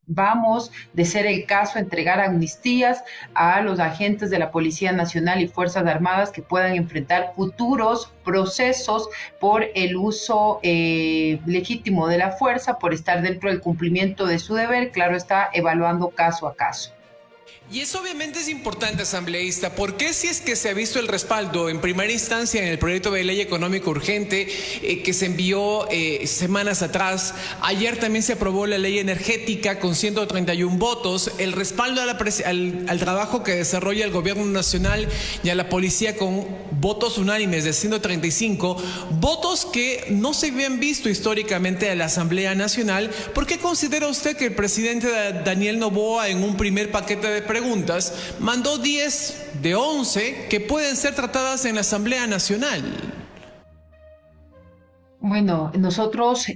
vamos, de ser el caso, a entregar amnistías a los agentes de la Policía Nacional y Fuerzas Armadas que puedan enfrentar futuros procesos por el uso legítimo de la fuerza, por estar dentro del cumplimiento de su deber, claro está, evaluando caso a caso. Y eso obviamente es importante, asambleísta. ¿Por qué, si es que se ha visto el respaldo en primera instancia en el proyecto de ley económico urgente que se envió semanas atrás? Ayer también se aprobó la ley energética con 131 votos, el respaldo al trabajo que desarrolla el gobierno nacional y a la policía con votos unánimes de 135, votos que no se habían visto históricamente en la Asamblea Nacional. ¿Por qué considera usted que el presidente Daniel Noboa, en un primer paquete de preguntas, mandó 10 de 11 que pueden ser tratadas en la Asamblea Nacional? Bueno, nosotros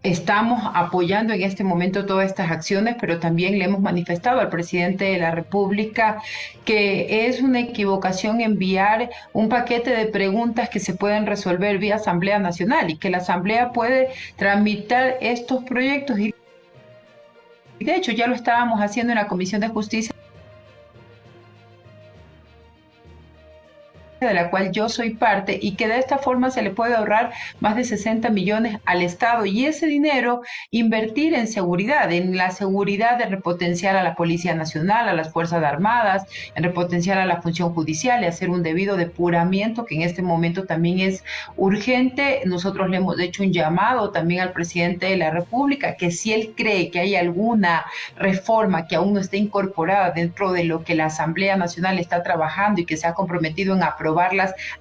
estamos apoyando en este momento todas estas acciones, pero también le hemos manifestado al presidente de la República que es una equivocación enviar un paquete de preguntas que se pueden resolver vía Asamblea Nacional y que la Asamblea puede tramitar estos proyectos. Y de hecho ya lo estábamos haciendo en la Comisión de Justicia, de la cual yo soy parte, y que de esta forma se le puede ahorrar más de 60 millones al Estado, y ese dinero invertir en seguridad, en la seguridad de repotenciar a la Policía Nacional, a las Fuerzas Armadas, en repotenciar a la función judicial y hacer un debido depuramiento que en este momento también es urgente. Nosotros le hemos hecho un llamado también al presidente de la República que si él cree que hay alguna reforma que aún no esté incorporada dentro de lo que la Asamblea Nacional está trabajando y que se ha comprometido en aprobarlas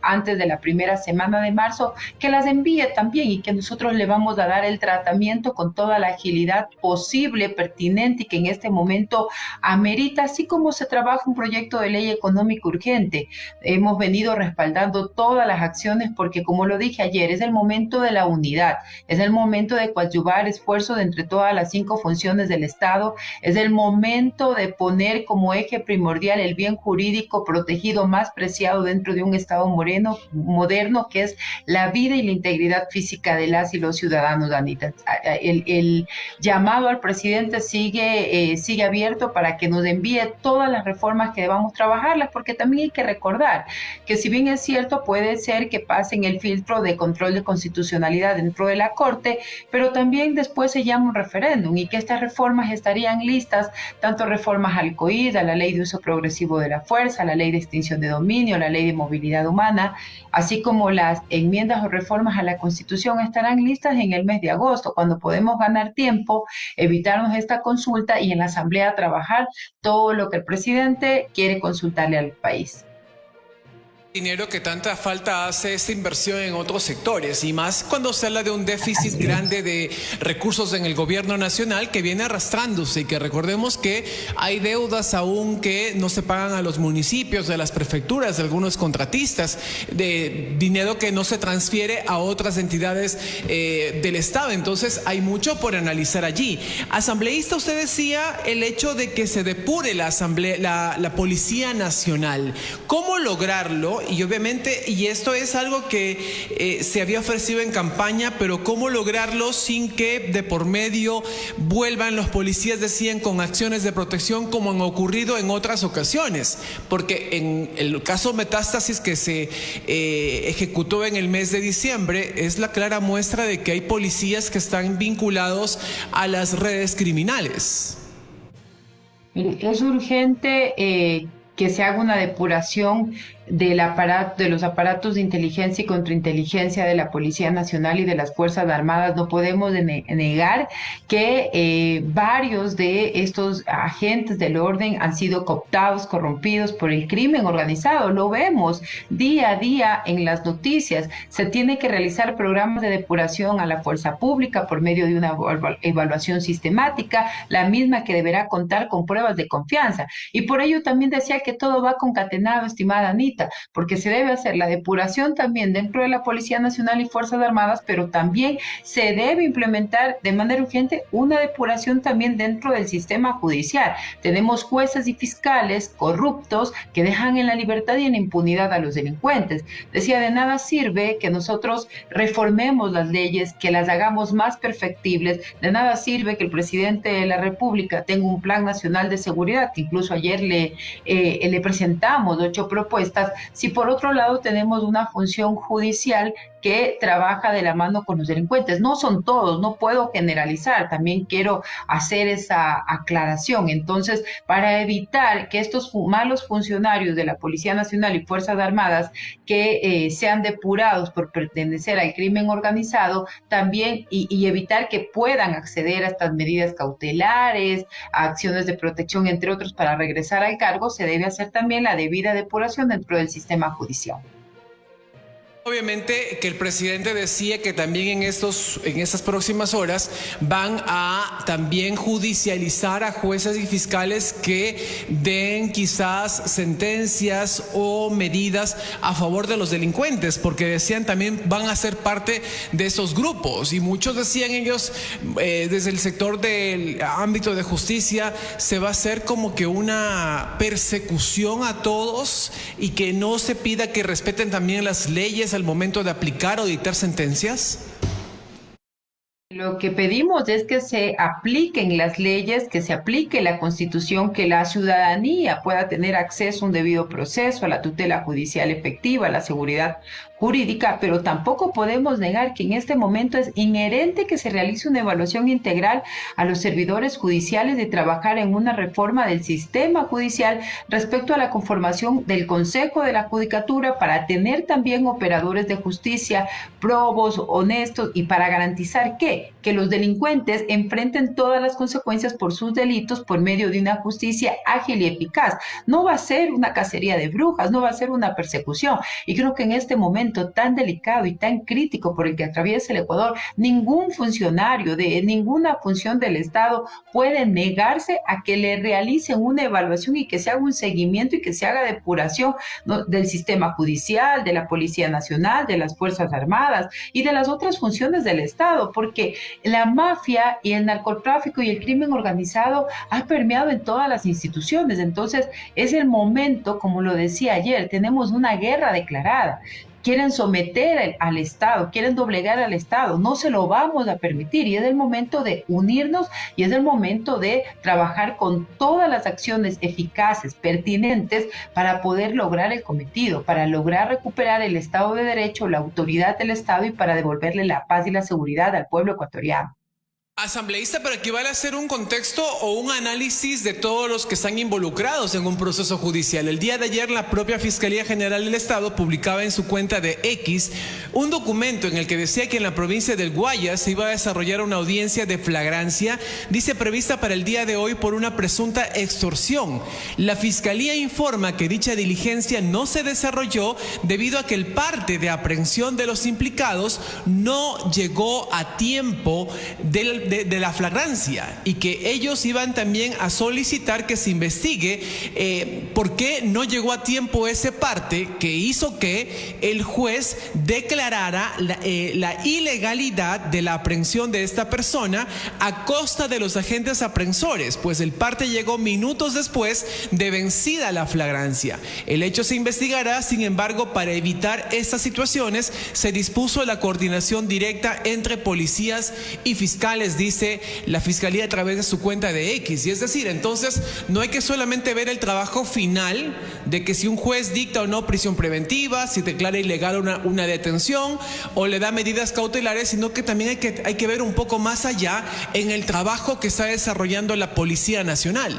antes de la primera semana de marzo, que las envíe también y que nosotros le vamos a dar el tratamiento con toda la agilidad posible, pertinente y que en este momento amerita, así como se trabaja un proyecto de ley económico urgente. Hemos venido respaldando todas las acciones porque, como lo dije ayer, es el momento de la unidad, es el momento de coadyuvar esfuerzos entre todas las 5 funciones del Estado, es el momento de poner como eje primordial el bien jurídico protegido más preciado dentro de un Estado moderno, que es la vida y la integridad física de las y los ciudadanos, Anita. El llamado al presidente sigue abierto para que nos envíe todas las reformas que debamos trabajarlas, porque también hay que recordar que, si bien es cierto, puede ser que pasen el filtro de control de constitucionalidad dentro de la Corte, pero también después se llama un referéndum y que estas reformas estarían listas, tanto reformas al COID, a la ley de uso progresivo de la fuerza, a la ley de extinción de dominio, a la ley de movilidad humana, así como las enmiendas o reformas a la Constitución, estarán listas en el mes de agosto, cuando podemos ganar tiempo, evitarnos esta consulta y en la Asamblea trabajar todo lo que el presidente quiere consultarle al país. Dinero que tanta falta hace esta inversión en otros sectores, y más cuando se habla de un déficit grande de recursos en el gobierno nacional que viene arrastrándose, y que recordemos que hay deudas aún que no se pagan a los municipios, de las prefecturas, de algunos contratistas, de dinero que no se transfiere a otras entidades del Estado. Entonces hay mucho por analizar allí. Asambleísta, usted decía el hecho de que se depure la Policía Nacional. ¿Cómo lograrlo? Y obviamente, y esto es algo que se había ofrecido en campaña, pero ¿cómo lograrlo sin que de por medio vuelvan los policías, decían, con acciones de protección como han ocurrido en otras ocasiones? Porque en el caso Metástasis, que se ejecutó en el mes de diciembre, es la clara muestra de que hay policías que están vinculados a las redes criminales. Es urgente que se haga una depuración del aparato, de los aparatos de inteligencia y contrainteligencia de la Policía Nacional y de las Fuerzas Armadas. No podemos negar que varios de estos agentes del orden han sido cooptados, corrompidos por el crimen organizado. Lo vemos día a día en las noticias. Se tiene que realizar programas de depuración a la fuerza pública por medio de una evaluación sistemática, la misma que deberá contar con pruebas de confianza. Y por ello también decía que todo va concatenado, estimada Anita. ahorita, porque se debe hacer la depuración también dentro de la Policía Nacional y Fuerzas Armadas, pero también se debe implementar de manera urgente una depuración también dentro del sistema judicial. Tenemos jueces y fiscales corruptos que dejan en la libertad y en impunidad a los delincuentes. Decía, de nada sirve que nosotros reformemos las leyes, que las hagamos más perfectibles, de nada sirve que el presidente de la República tenga un plan nacional de seguridad, que incluso ayer le presentamos 8 propuestas, si por otro lado tenemos una función judicial que trabaja de la mano con los delincuentes. No son todos, no puedo generalizar, también quiero hacer esa aclaración. Entonces, para evitar que estos malos funcionarios de la Policía Nacional y Fuerzas Armadas que sean depurados por pertenecer al crimen organizado, también y evitar que puedan acceder a estas medidas cautelares, a acciones de protección, entre otros, para regresar al cargo, se debe hacer también la debida depuración dentro del sistema judicial. Obviamente que el presidente decía que también en estas próximas horas van a también judicializar a jueces y fiscales que den quizás sentencias o medidas a favor de los delincuentes, porque decían también van a ser parte de esos grupos, y muchos decían ellos desde el sector del ámbito de justicia se va a hacer como que una persecución a todos y que no se pida que respeten también las leyes al momento de aplicar o dictar sentencias. Lo que pedimos es que se apliquen las leyes, que se aplique la Constitución, que la ciudadanía pueda tener acceso a un debido proceso, a la tutela judicial efectiva, a la seguridad jurídica, pero tampoco podemos negar que en este momento es inherente que se realice una evaluación integral a los servidores judiciales de trabajar en una reforma del sistema judicial respecto a la conformación del Consejo de la Judicatura para tener también operadores de justicia probos, honestos, y para garantizar que los delincuentes enfrenten todas las consecuencias por sus delitos por medio de una justicia ágil y eficaz. No va a ser una cacería de brujas, no va a ser una persecución, y creo que en este momento tan delicado y tan crítico por el que atraviesa el Ecuador, ningún funcionario de ninguna función del Estado puede negarse a que le realicen una evaluación y que se haga un seguimiento y que se haga depuración, ¿no?, del sistema judicial, de la Policía Nacional, de las Fuerzas Armadas y de las otras funciones del Estado, porque la mafia y el narcotráfico y el crimen organizado ha permeado en todas las instituciones. Entonces es el momento, como lo decía ayer, tenemos una guerra declarada. Quieren someter al Estado, quieren doblegar al Estado, no se lo vamos a permitir, y es el momento de unirnos y es el momento de trabajar con todas las acciones eficaces, pertinentes, para poder lograr el cometido, para lograr recuperar el Estado de Derecho, la autoridad del Estado, y para devolverle la paz y la seguridad al pueblo ecuatoriano. Asambleísta, pero aquí vale hacer un contexto o un análisis de todos los que están involucrados en un proceso judicial. El día de ayer la propia Fiscalía General del Estado publicaba en su cuenta de X un documento en el que decía que en la provincia del Guayas se iba a desarrollar una audiencia de flagrancia, dice prevista para el día de hoy por una presunta extorsión. La Fiscalía informa que dicha diligencia no se desarrolló debido a que el parte de aprehensión de los implicados no llegó a tiempo de la flagrancia, y que ellos iban también a solicitar que se investigue por qué no llegó a tiempo ese parte que hizo que el juez declarara la ilegalidad de la aprehensión de esta persona a costa de los agentes aprensores, pues el parte llegó minutos después de vencida la flagrancia. El hecho se investigará, sin embargo, para evitar estas situaciones se dispuso la coordinación directa entre policías y fiscales, dice la Fiscalía a través de su cuenta de X. Y es decir, entonces no hay que solamente ver el trabajo final de que si un juez dicta o no prisión preventiva, si declara ilegal una detención o le da medidas cautelares, sino que también hay que ver un poco más allá en el trabajo que está desarrollando la Policía Nacional.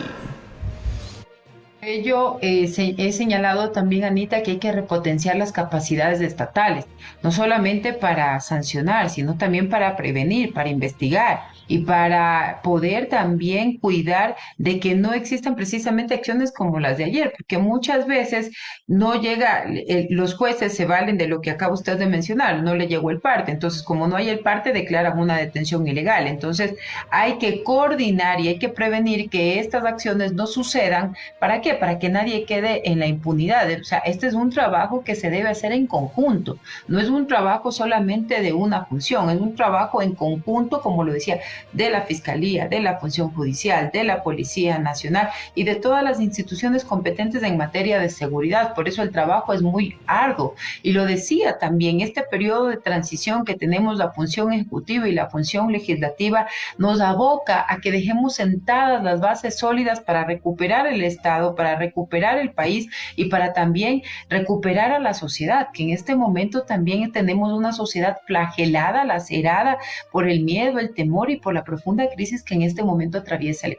Ello he señalado también, Anita, que hay que repotenciar las capacidades estatales, no solamente para sancionar, sino también para prevenir, para investigar y para poder también cuidar de que no existan precisamente acciones como las de ayer, porque muchas veces no llega, los jueces se valen de lo que acaba usted de mencionar, no le llegó el parte, entonces como no hay el parte declaran una detención ilegal. Entonces hay que coordinar y hay que prevenir que estas acciones no sucedan. ¿Para qué? qué? Para que nadie quede en la impunidad. O sea, este es un trabajo que se debe hacer en conjunto. No es un trabajo solamente de una función, es un trabajo en conjunto, como lo decía, de la Fiscalía, de la Función Judicial, de la Policía Nacional y de todas las instituciones competentes en materia de seguridad. Por eso el trabajo es muy arduo. Y lo decía también, este periodo de transición que tenemos la función ejecutiva y la función legislativa nos aboca a que dejemos sentadas las bases sólidas para recuperar el Estado, para recuperar el país y para también recuperar a la sociedad, que en este momento también tenemos una sociedad flagelada, lacerada por el miedo, el temor y por la profunda crisis que en este momento atraviesa el